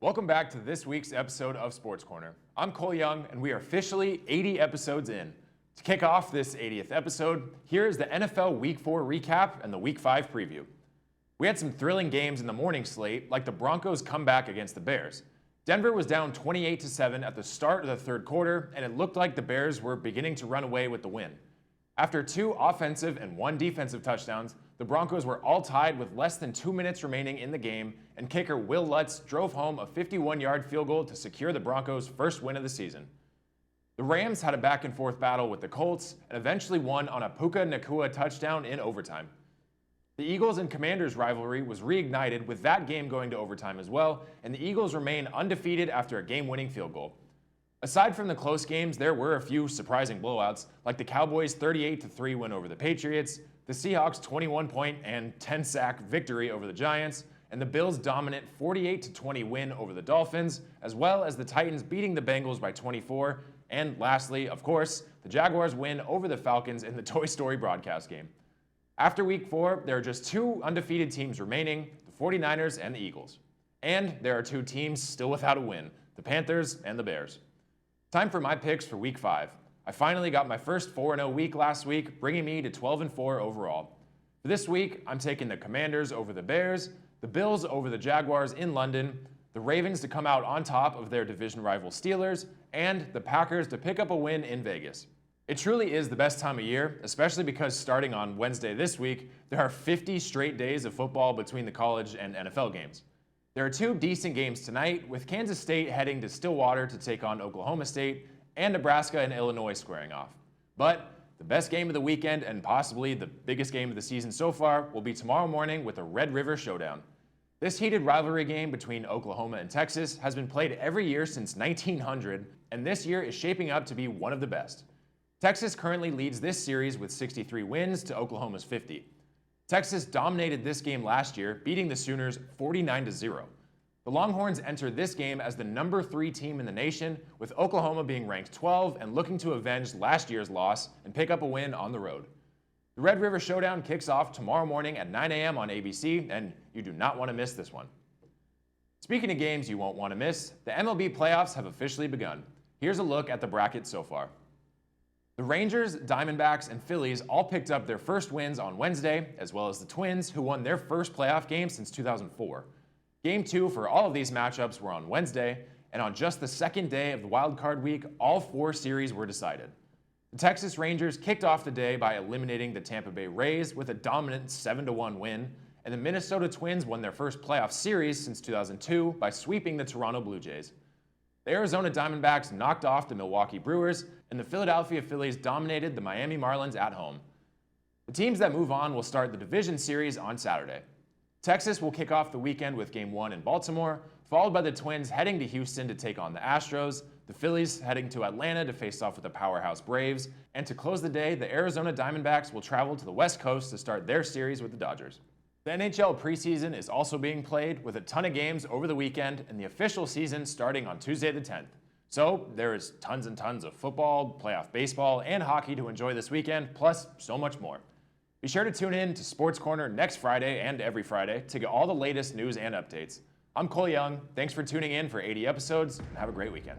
Welcome back to this week's episode of Sports Corner. I'm Cole Young, and we are officially 80 episodes in. To kick off this 80th episode, here is the NFL Week 4 recap and the Week 5 preview. We had some thrilling games in the morning slate, like the Broncos' comeback against the Bears. Denver was down 28-7 at the start of the third quarter, and it looked like the Bears were beginning to run away with the win. After 2 offensive and 1 defensive touchdowns, the Broncos were all tied with less than 2 minutes remaining in the game, and kicker Will Lutz drove home a 51-yard field goal to secure the Broncos' first win of the season. The Rams had a back-and-forth battle with the Colts and eventually won on a Puka Nacua touchdown in overtime. The Eagles and Commanders rivalry was reignited with that game going to overtime as well, and the Eagles remain undefeated after a game-winning field goal. Aside from the close games, there were a few surprising blowouts, like the Cowboys' 38-3 win over the Patriots, the Seahawks' 21-point and 10-sack victory over the Giants, and the Bills' dominant 48-20 win over the Dolphins, as well as the Titans beating the Bengals by 24, and lastly, of course, the Jaguars' win over the Falcons in the Toy Story broadcast game. After Week 4, there are just 2 undefeated teams remaining, the 49ers and the Eagles. And there are 2 teams still without a win, the Panthers and the Bears. Time for my picks for Week 5. I finally got my first 4-0 week last week, bringing me to 12-4 overall. For this week, I'm taking the Commanders over the Bears, the Bills over the Jaguars in London, the Ravens to come out on top of their division rival Steelers, and the Packers to pick up a win in Vegas. It truly is the best time of year, especially because starting on Wednesday this week, there are 50 straight days of football between the college and NFL games. There are 2 decent games tonight, with Kansas State heading to Stillwater to take on Oklahoma State, and Nebraska and Illinois squaring off. But the best game of the weekend, and possibly the biggest game of the season so far, will be tomorrow morning with the Red River Showdown. This heated rivalry game between Oklahoma and Texas has been played every year since 1900, and this year is shaping up to be one of the best. Texas currently leads this series with 63 wins to Oklahoma's 50. Texas dominated this game last year, beating the Sooners 49-0. The Longhorns enter this game as the number 3 team in the nation, with Oklahoma being ranked 12 and looking to avenge last year's loss and pick up a win on the road. The Red River Showdown kicks off tomorrow morning at 9 a.m. on ABC, and you do not want to miss this one. Speaking of games you won't want to miss, the MLB playoffs have officially begun. Here's a look at the bracket so far. The Rangers, Diamondbacks, and Phillies all picked up their first wins on Wednesday, as well as the Twins, who won their first playoff game since 2004. Game 2 for all of these matchups were on Wednesday, and on just the second day of the Wild Card Week, all 4 series were decided. The Texas Rangers kicked off the day by eliminating the Tampa Bay Rays with a dominant 7-1 win, and the Minnesota Twins won their first playoff series since 2002 by sweeping the Toronto Blue Jays. The Arizona Diamondbacks knocked off the Milwaukee Brewers, and the Philadelphia Phillies dominated the Miami Marlins at home. The teams that move on will start the division series on Saturday. Texas will kick off the weekend with Game 1 in Baltimore, followed by the Twins heading to Houston to take on the Astros, the Phillies heading to Atlanta to face off with the powerhouse Braves, and to close the day, the Arizona Diamondbacks will travel to the West Coast to start their series with the Dodgers. The NHL preseason is also being played, with a ton of games over the weekend and the official season starting on Tuesday the 10th. So there is tons and tons of football, playoff baseball, and hockey to enjoy this weekend, plus so much more. Be sure to tune in to Sports Corner next Friday and every Friday to get all the latest news and updates. I'm Cole Young. Thanks for tuning in for 80 episodes, and have a great weekend.